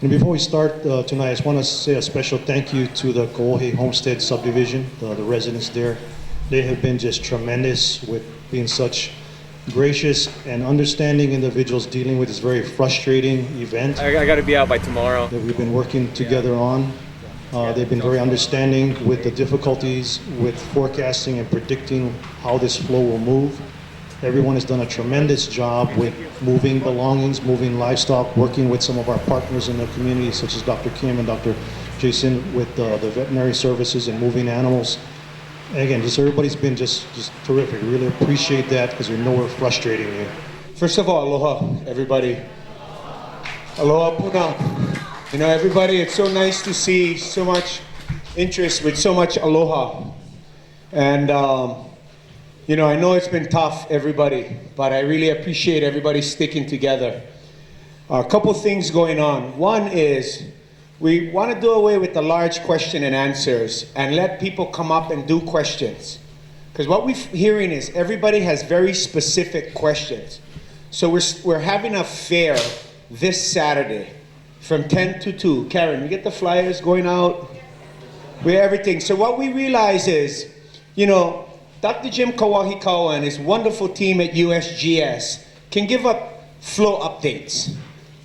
And before we start tonight, I just want to say a special thank you to the Koohe Homestead subdivision, the residents there. They have been just tremendous with being such gracious and understanding individuals dealing with this very frustrating event I got to be out by tomorrow. that we've been working together on. They've been very understanding with the difficulties with forecasting and predicting how this flow will move. Everyone has done a tremendous job with moving belongings, moving livestock, working with some of our partners in the community, such as Dr. Kim and Dr. Jason with the veterinary services and moving animals. And again, just everybody's been just terrific. Really appreciate that because we know we're frustrating you. First of all, aloha, everybody. Aloha puna. You know, everybody, it's so nice to see so much interest with so much aloha. And, you know, I know it's been tough, everybody, but I really appreciate everybody sticking together. A couple things going on. One is we want to do away with the large question and answers and let people come up and do questions. Because what we're hearing is everybody has very specific questions. So we're having a fair this Saturday from 10 to 2. Karen, we get the flyers going out. We have everything. So what we realize is, you know, Dr. Jim Kawahikawa and his wonderful team at USGS can give up flow updates.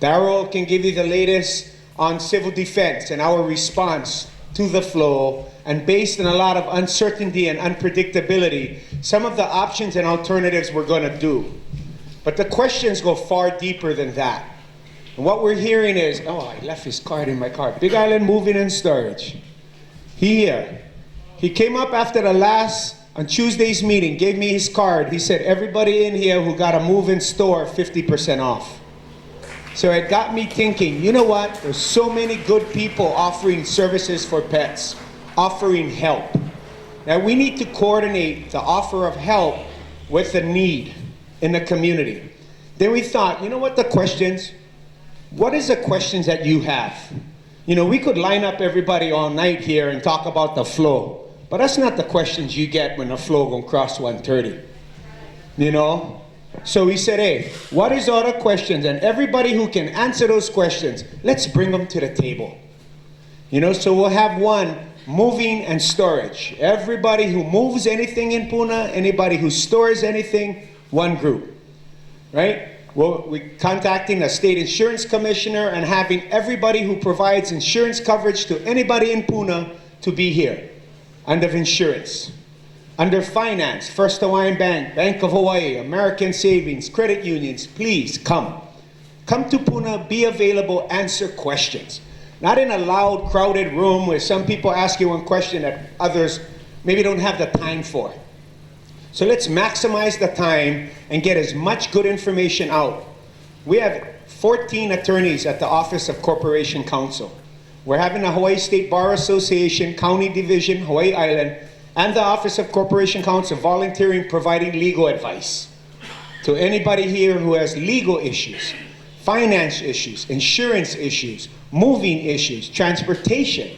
Darryl can give you the latest on civil defense and our response to the flow, and based on a lot of uncertainty and unpredictability, some of the options and alternatives we're going to do. But the questions go far deeper than that. And what we're hearing is, oh, I left his card in my car. Big Island Moving and Storage. He came up after the last, on Tuesday's meeting, gave me his card. He said, everybody in here who got a move in store, 50% off. So it got me thinking, you know what? There's so many good people offering services for pets, offering help. Now we need to coordinate the offer of help with the need in the community. Then we thought, you know what the questions? What is the questions that you have? You know, we could line up everybody all night here and talk about the flow, but that's not the questions you get when the flow gonna cross 130, you know? So we said, hey, what is all the questions? And everybody who can answer those questions, let's bring them to the table. You know, so we'll have one, moving and storage. Everybody who moves anything in Puna, anybody who stores anything, one group, right? Well, we're contacting a state insurance commissioner and having everybody who provides insurance coverage to anybody in Puna to be here under insurance. Under finance, First Hawaiian Bank, Bank of Hawaii, American Savings, credit unions, please come. Come to Puna, be available, answer questions. Not in a loud, crowded room where some people ask you one question that others maybe don't have the time for. So let's maximize the time and get as much good information out. We have 14 attorneys at the Office of Corporation Counsel. We're having a Hawaii State Bar Association, County Division, Hawaii Island, and the Office of Corporation Counsel volunteering, providing legal advice to anybody here who has legal issues, finance issues, insurance issues, moving issues, transportation.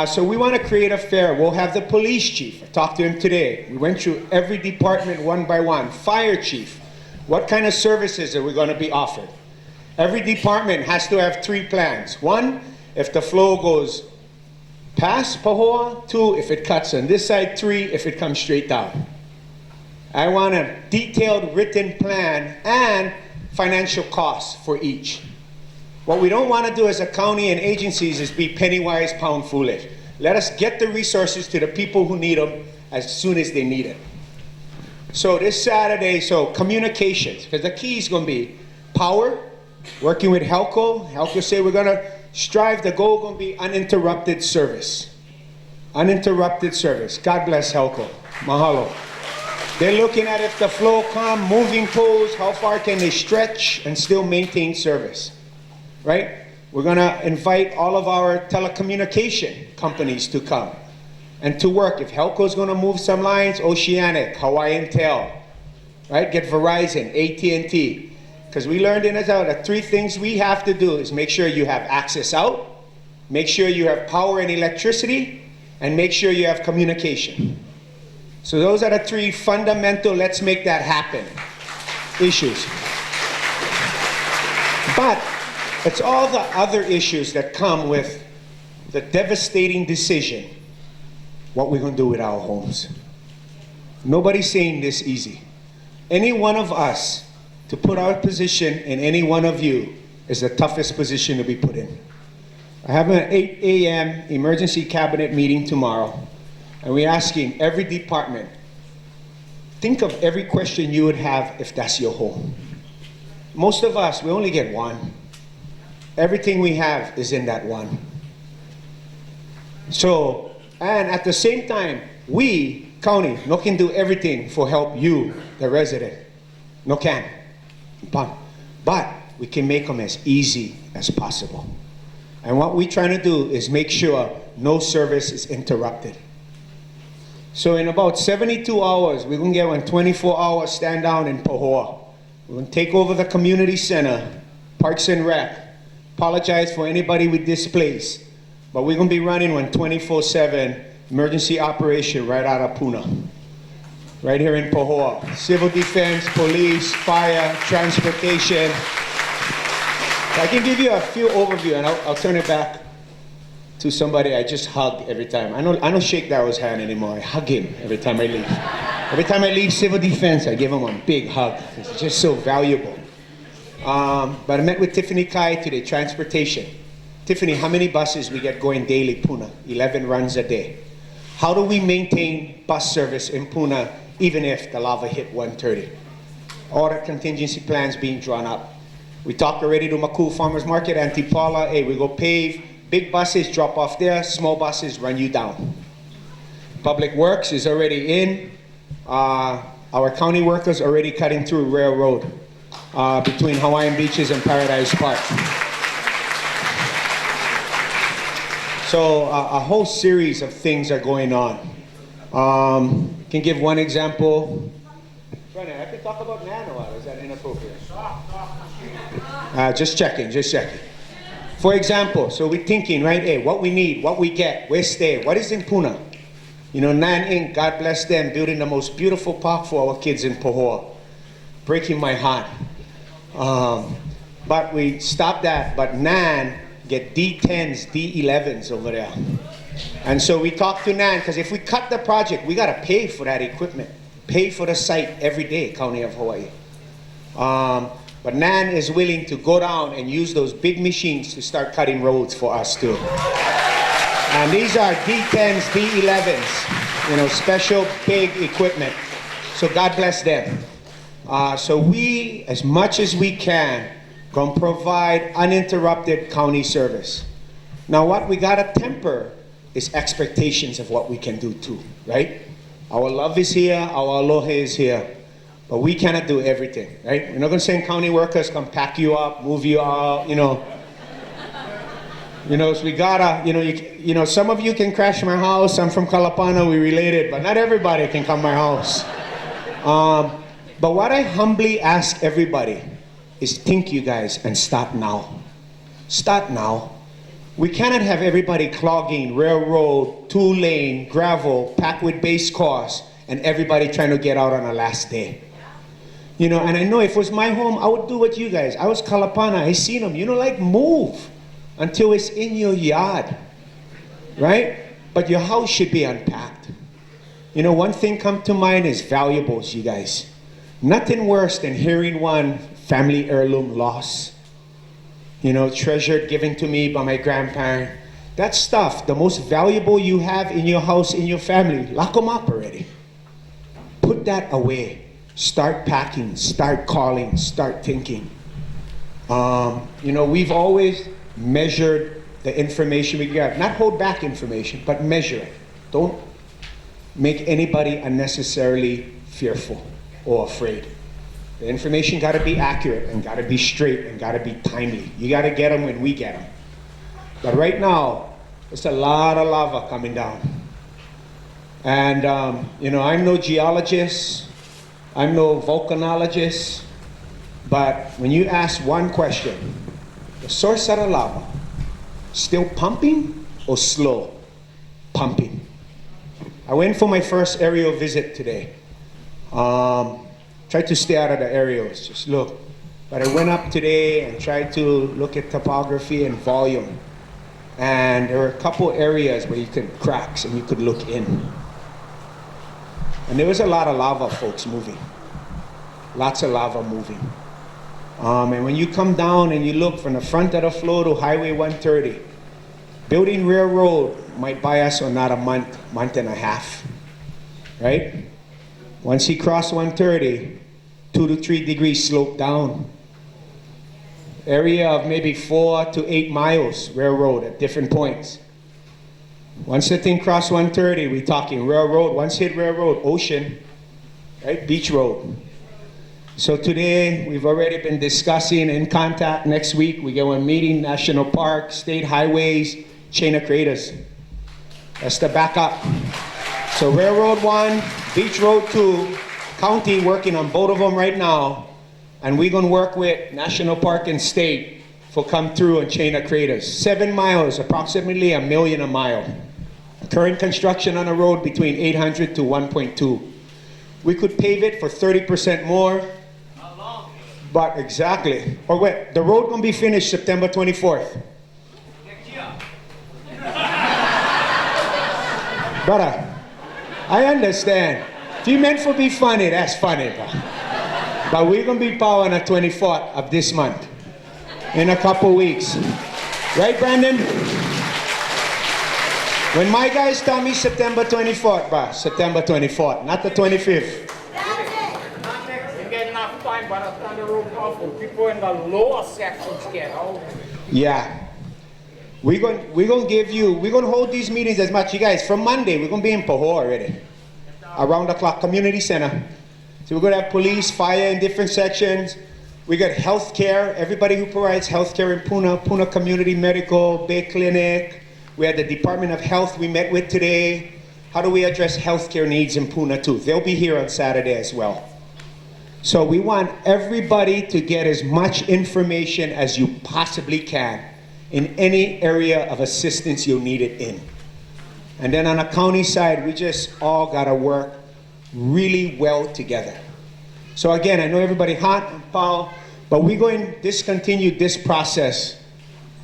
So we want to create a fair. We'll have the police chief. I talked to him today. We went through every department one by one. Fire chief. What kind of services are we going to be offered? Every department has to have 3 plans. 1, if the flow goes past Pahoa. 2, if it cuts on this side. 3, if it comes straight down. I want a detailed written plan and financial costs for each. What we don't want to do as a county and agencies is be penny wise, pound foolish. Let us get the resources to the people who need them as soon as they need it. So this Saturday, so communications, because the key is going to be power, working with Helco. Helco say we're going to strive, the goal going to be uninterrupted service. Uninterrupted service. God bless Helco. Mahalo. They're looking at if the flow come, moving poles, how far can they stretch and still maintain service, right? We're going to invite all of our telecommunication companies to come and to work. If Helco's going to move some lines, Oceanic, Hawaiian Tel, right? Get Verizon, AT&T. Because we learned in the 3 things we have to do is make sure you have access out, make sure you have power and electricity, and make sure you have communication. So those are the 3 fundamental, let's make that happen, issues. But It's all the other issues that come with the devastating decision what we're going to do with our homes. Nobody's saying this easy. Any one of us to put our position in any one of you is the toughest position to be put in. I have an 8 a.m. emergency cabinet meeting tomorrow, and we're asking every department, think of every question you would have if that's your home. Most of us, we only get one. Everything we have is in that one. So, and at the same time, we, county, no can do everything for help you, the resident. No can. But we can make them as easy as possible. And what we're trying to do is make sure no service is interrupted. So in about 72 hours, we're going to get one 24-hour stand down in Pahoa. We're going to take over the community center, Parks and Rec. Apologize for anybody we displaced, but we're going to be running one 24/7 emergency operation right out of Puna. Right here in Pahoa. Civil defense, police, fire, transportation. I can give you a few overview, and I'll turn it back to somebody I just hug every time. I don't shake Darrow's hand anymore. I hug him every time I leave. Every time I leave civil defense, I give him a big hug. It's just so valuable. But I met with Tiffany Kai today, transportation. Tiffany, how many buses we get going daily, Puna? 11 runs a day. How do we maintain bus service in Puna even if the lava hit 1:30? All the contingency plans being drawn up. We talked already to Makul Farmers Market, Antipala, hey, we go pave, big buses drop off there, small buses run you down. Public Works is already in. Our county workers already cutting through railroad between Hawaiian Beaches and Paradise Park. So a whole series of things are going on. Can give one example. Brennan, I can talk about nano, is that inappropriate? Just checking. For example, so we're thinking, right, hey, what we need, what we get, where stay, what is in Puna? You know, Nan Inc., God bless them, building the most beautiful park for our kids in Pahoa. Breaking my heart. But we stopped that, but Nan get D10s, D11s over there. And so we talked to Nan, because if we cut the project, we got to pay for that equipment. Pay for the site every day, County of Hawaii. But Nan is willing to go down and use those big machines to start cutting roads for us too. And these are D10s, D11s, you know, special big equipment. So God bless them. So we, as much as we can provide uninterrupted county service. Now what we gotta temper is expectations of what we can do too, right? Our love is here, our aloha is here. But we cannot do everything, right? We're not going to send county workers come pack you up, move you out, you know. So we gotta, you know, some of you can crash my house. I'm from Kalapana, we related, but not everybody can come my house. But what I humbly ask everybody is think, you guys, and start now. Start now. We cannot have everybody clogging railroad, 2-lane, gravel, packed with base cars, and everybody trying to get out on the last day. You know, and I know if it was my home, I would do what you guys. I was Kalapana, I seen them. You know, like move until it's in your yard, right? But your house should be unpacked. You know, one thing come to mind is valuables, you guys. Nothing worse than hearing one family heirloom loss. You know, treasured, given to me by my grandparent. That stuff, the most valuable you have in your house, in your family, lock them up already. Put that away. Start packing, start calling, start thinking. You know, we've always measured the information we get. Not hold back information, but measure it. Don't make anybody unnecessarily fearful or afraid. The information got to be accurate and got to be straight and got to be timely. You got to get them when we get them. But right now, there's a lot of lava coming down. And, you know, I'm no geologist, I'm no volcanologist, but when you ask one question, the source of the lava, still pumping or slow? Pumping. I went for my first aerial visit today. Tried to stay out of the aerials, just look. But I went up today and tried to look at topography and volume. And there were a couple areas where you could cracks and you could look in. And there was a lot of lava, folks, moving. Lots of lava moving. And when you come down and you look from the front of the flow to Highway 130, building railroad might buy us another month and a half, right? Once you cross 130, 2 to 3 degrees slope down. Area of maybe 4 to 8 miles railroad at different points. Once the thing cross 130, we're talking railroad. Once hit railroad, ocean, right? Beach road. So today, we've already been discussing in contact. Next week, we go and meeting national parks, state highways, chain of craters. That's the backup. So Railroad 1, Beach Road 2, county working on both of them right now. And we're going to work with national park and state for come through and chain of craters. 7 miles, approximately $1 million a mile. Current construction on the road between 800 to 1.2. We could pave it for 30% more. But exactly. Or wait, the road gonna be finished September 24th. Next year. Brother, I understand. If you meant for be funny, that's funny, bro. But we're gonna be power on the 24th of this month. In a couple weeks. Right, Brandon? When my guys tell me September 24th, bro, September 24th, not the 25th. By the time the road powerful, people in the lower sections get out. Yeah. We're gonna hold these meetings as much. You guys, from Monday, we're gonna be in Pahoa already. Around the clock, community center. So we're gonna have police, fire in different sections. We got healthcare, everybody who provides healthcare in Puna Community Medical, Bay Clinic. We had the Department of Health we met with today. How do we address healthcare needs in Puna too? They'll be here on Saturday as well. So we want everybody to get as much information as you possibly can in any area of assistance you need it in. And then on the county side, we just all gotta work really well together. So again, I know everybody hot and foul, but we're going to discontinue this process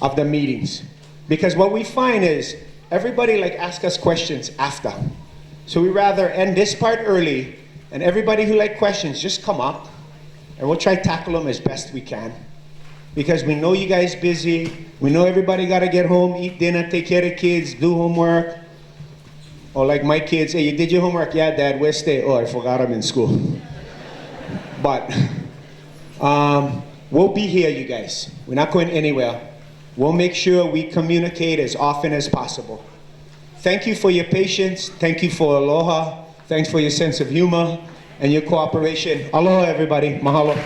of the meetings. Because what we find is everybody like ask us questions after. So we rather end this part early. And everybody who like questions, just come up and we'll try to tackle them as best we can. Because we know you guys busy. We know everybody got to get home, eat dinner, take care of the kids, do homework. Or like my kids, hey, you did your homework? Yeah, Dad, where's stay? Oh, I forgot I'm in school. But we'll be here, you guys. We're not going anywhere. We'll make sure we communicate as often as possible. Thank you for your patience. Thank you for aloha. Thanks for your sense of humor and your cooperation. Aloha, everybody. Mahalo.